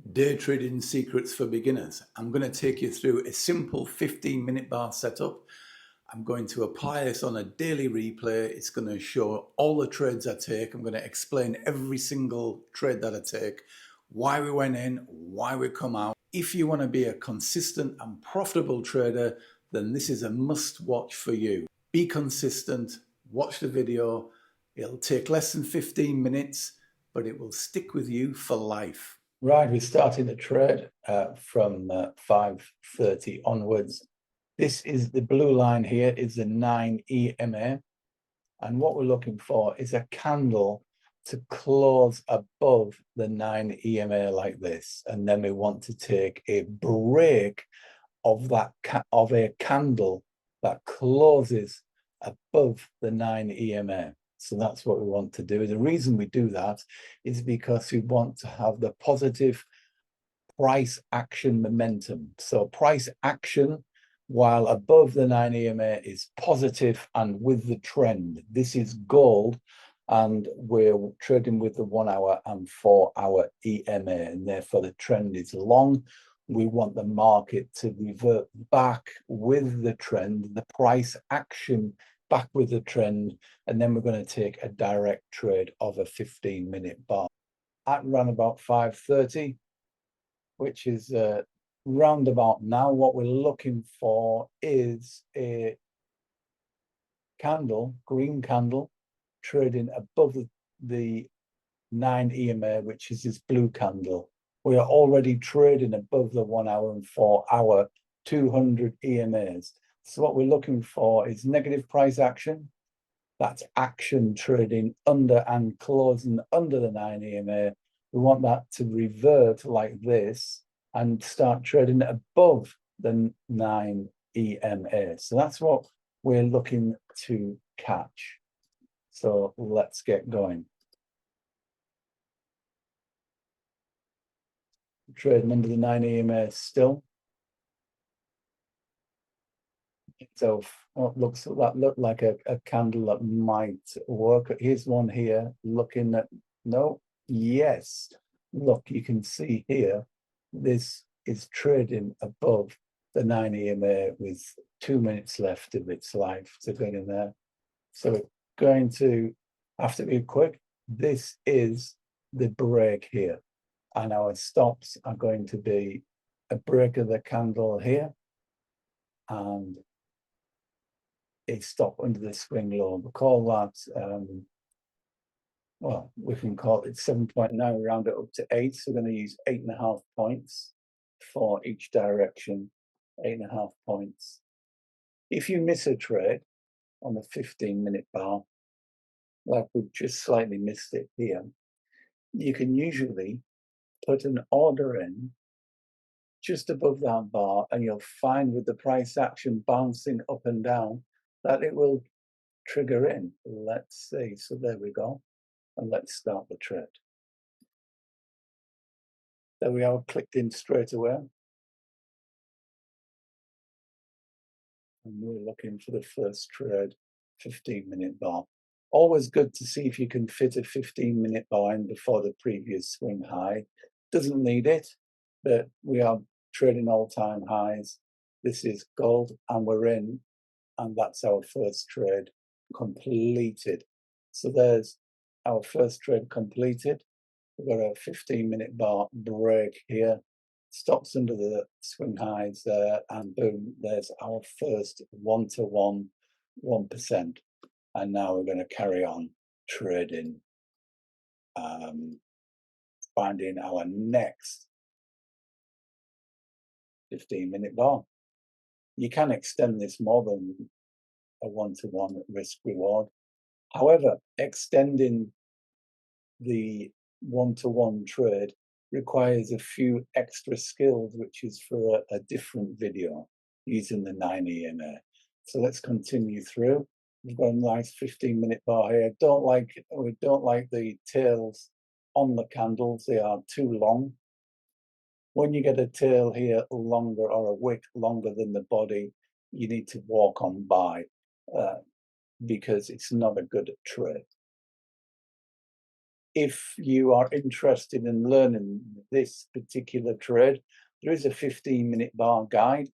Day trading secrets for beginners. I'm going to take you through a simple 15-minute bar setup. I'm going to apply this on a daily replay. It's going to show all the trades I take. I'm going to explain every single trade that I take, why we went in, why we come out. If you want to be a consistent and profitable trader, then this is a must watch for you. Be consistent, watch the video. It'll take less than 15 minutes, but it will stick with you for life. Right, we're starting the trade from 5:30 onwards. This is the blue line here is the 9 EMA. And what we're looking for is a candle to close above the 9 EMA like this. And then we want to take a break of that of a candle that closes above the 9 EMA. So that's what we want to do. The reason we do that is because we want to have the positive price action momentum. So price action, while above the 9 EMA, is positive and with the trend. This is gold, and we're trading with the 1 hour and 4 hour EMA, and therefore the trend is long. We want the market to revert back with the trend, the price action back with the trend, and then we're going to take a direct trade of a 15-minute bar. At around about 5:30, which is roundabout now, what we're looking for is a candle, green candle, trading above the 9 EMA, which is this blue candle. We are already trading above the 1 hour and 4 hour 200 EMAs. So what we're looking for is negative price action. That's action trading under and closing under the 9 EMA. We want that to revert like this and start trading above the 9 EMA. So that's what we're looking to catch. So let's get going. Trading under the 9 EMA still. So what looks that looked like a candle that might work. Here's one here looking at no, yes. Look, you can see here, this is trading above the 9 EMA with 2 minutes left of its life to get in there. So it's going to have to be quick. This is the break here. And our stops are going to be a break of the candle here and a stop under the swing low. We call that, well, we can call it 7.9, round it up to 8. So we're going to use 8.5 points for each direction, 8.5 points. If you miss a trade on the 15-minute bar, like we've just slightly missed it here, you can usually put an order in just above that bar, and you'll find with the price action bouncing up and down that it will trigger in. Let's see. So there we go. And let's start the trade. There we are, clicked in straight away. And we're looking for the first trade, 15-minute bar. Always good to see if you can fit a 15-minute bar in before the previous swing high. Doesn't need it, but we are trading all-time highs. This is gold, and we're in, and that's our first trade completed. So there's our first trade completed. We've got a 15-minute bar break here, stops under the swing highs there, and boom, there's our first 1-to-1, 1%. And now we're going to carry on trading, finding our next 15-minute bar. You can extend this more than a 1-to-1 risk reward. However, extending the 1-to-1 trade requires a few extra skills, which is for a different video using the 9 EMA. So let's continue through. We've got a nice 15-minute bar here. We don't like the tails on the candles. They are too long. When you get a tail here longer, or a wick longer than the body, you need to walk on by because it's not a good trade. If you are interested in learning this particular trade, there is a 15-minute bar guide,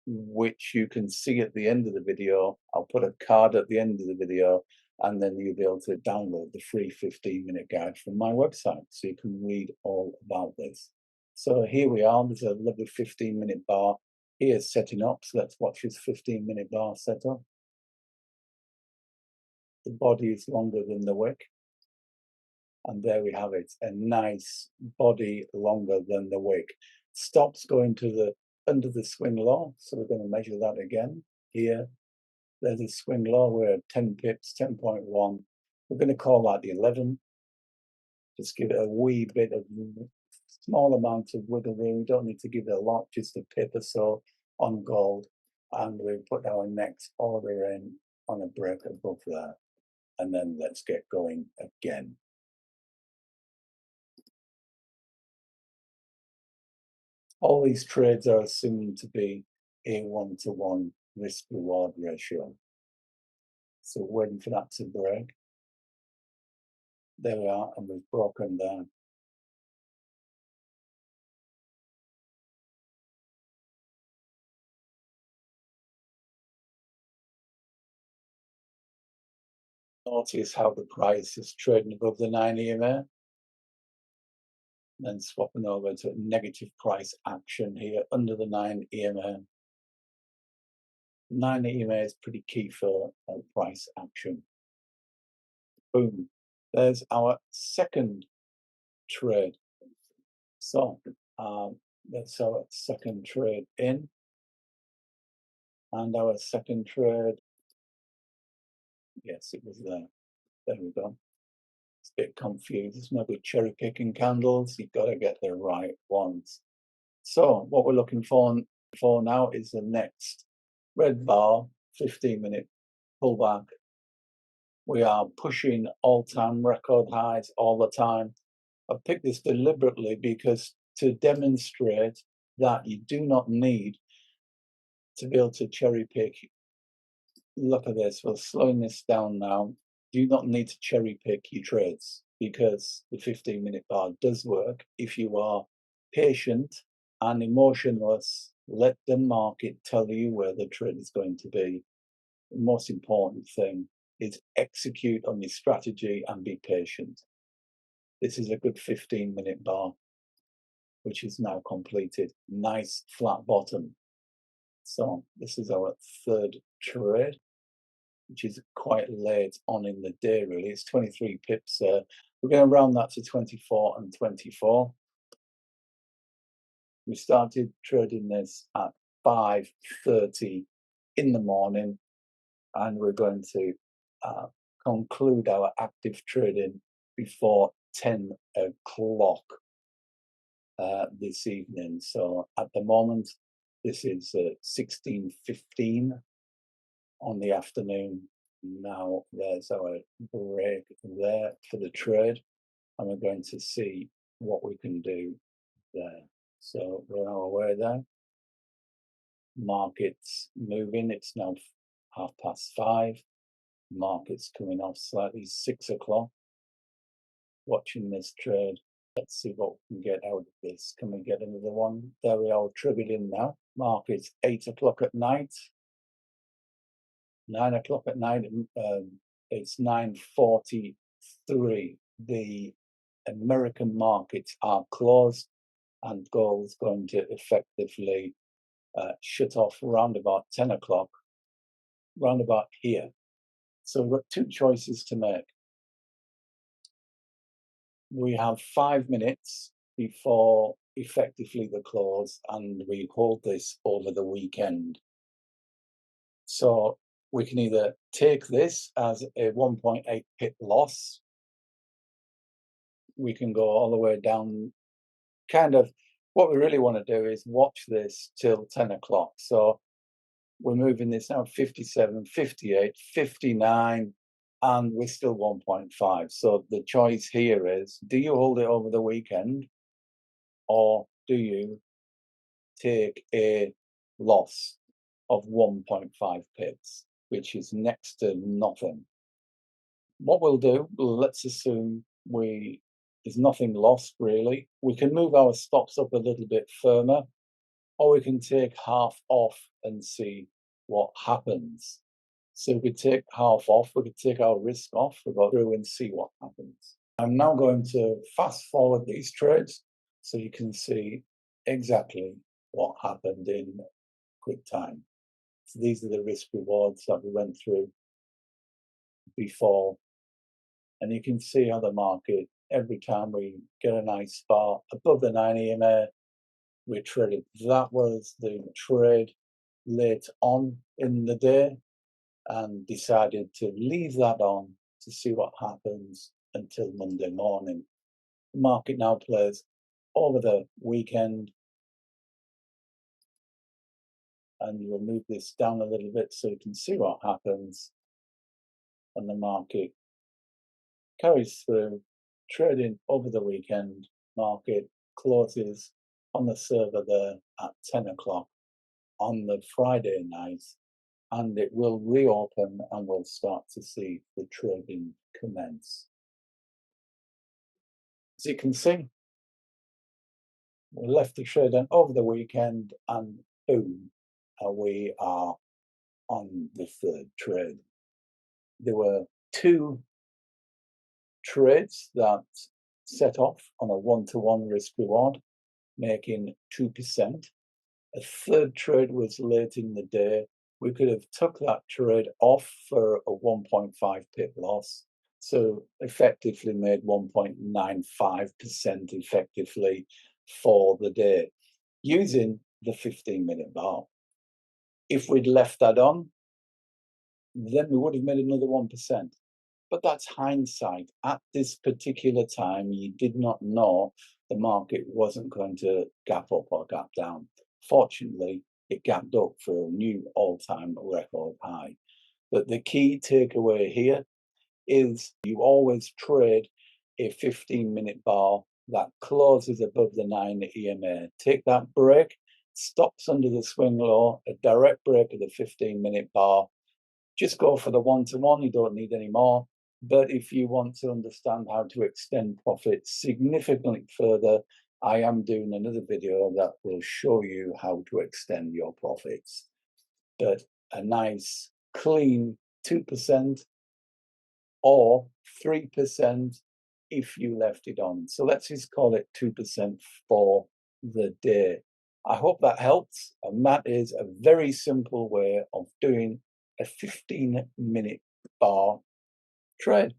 which you can see at the end of the video. I'll put a card at the end of the video, and then you'll be able to download the free 15-minute guide from my website, so you can read all about this. So here we are. There's a lovely 15-minute bar here setting up. So let's watch this 15-minute bar set up. The body is longer than the wick. And there we have it, a nice body longer than the wick. Stops going to the under the swing low, so we're going to measure that again. Here, there's a swing low, we're at 10 pips, 10.1. We're going to call that 11. Just give it a wee bit of small amount of wiggle room. We don't need to give it a lot, just a pip or so on gold. And we put our next order in on a break above there. And then let's get going again. All these trades are assumed to be a 1-to-1 risk-reward ratio. So waiting for that to break. There we are, and we've broken down. Notice how the price is trading above the 9 EMA. Then swapping over to negative price action here under the 9 EMA. 9 EMA is pretty key for price action. Boom. There's our second trade. So that's our second trade in. And our second trade, yes, it was there. There we go. It's a bit confused. There's no good cherry picking candles. You've got to get the right ones. So what we're looking for now is the next red bar, 15-minute pullback. We are pushing all-time record highs all the time. I've picked this deliberately because to demonstrate that you do not need to be able to cherry pick. Look at this. We're slowing this down now. Do not need to cherry pick your trades because the 15-minute bar does work if you are patient and emotionless. Let the market tell you where the trade is going to be. The most important thing is execute on your strategy and be patient. This is a good 15-minute bar, which is now completed. Nice flat bottom. So this is our third trade, which is quite late on in the day, really. It's 23 pips. We're going to round that to 24 and 24. We started trading this at 5:30 in the morning, and we're going to conclude our active trading before 10 o'clock this evening. So at the moment, this is 16:15 on the afternoon. Now there's our break there for the trade, and we're going to see what we can do there. So we're on our way there. Market's moving. It's now 5:30. Market's coming off slightly, 6 o'clock. Watching this trade. Let's see what we can get out of this. Can we get another one? There we are, triggered in now. Market's 8 o'clock at night. 9 o'clock at night. It's 9:43. The American markets are closed, and gold's going to effectively shut off around about 10 o'clock, round about here. So we've got two choices to make. We have 5 minutes before effectively the close, and we hold this over the weekend. So we can either take this as a 1.8 pip loss. We can go all the way down. Kind of what we really want to do is watch this till 10 o'clock. So we're moving this now 57, 58, 59, and we're still 1.5. So the choice here is, do you hold it over the weekend, or do you take a loss of 1.5 pips, which is next to nothing? What we'll do, let's assume there's nothing lost really. We can move our stops up a little bit firmer, or we can take half off and see what happens. So we could take half off, we could take our risk off, we go through and see what happens. I'm now going to fast forward these trades so you can see exactly what happened in quick time. So these are the risk rewards that we went through before. And you can see how the market, every time we get a nice bar above the 9 EMA, we traded. That was the trade late on in the day, and decided to leave that on to see what happens until Monday morning. The market now plays over the weekend, and we'll move this down a little bit so you can see what happens. And the market carries through, trading over the weekend. Market closes on the server there at 10 o'clock on the Friday night, and it will reopen and we'll start to see the trading commence. As you can see, we left the trade on over the weekend, and boom, we are on the third trade. There were two trades that set off on a one-to-one risk reward, making 2%. A third trade was late in the day. We could have took that trade off for a 1.5 pip loss, so effectively made 1.95% effectively for the day using the 15-minute bar. If we'd left that on, then we would have made another 1%. But that's hindsight. At this particular time, you did not know the market wasn't going to gap up or gap down. Fortunately, it gapped up for a new all-time record high. But the key takeaway here is you always trade a 15-minute bar that closes above the 9 EMA. Take that break, stops under the swing low, a direct break of the 15-minute bar. Just go for the one-to-one, you don't need any more. But if you want to understand how to extend profits significantly further, I am doing another video that will show you how to extend your profits. But a nice clean 2% or 3% if you left it on. So let's just call it 2% for the day. I hope that helps. And that is a very simple way of doing a 15-minute bar trade.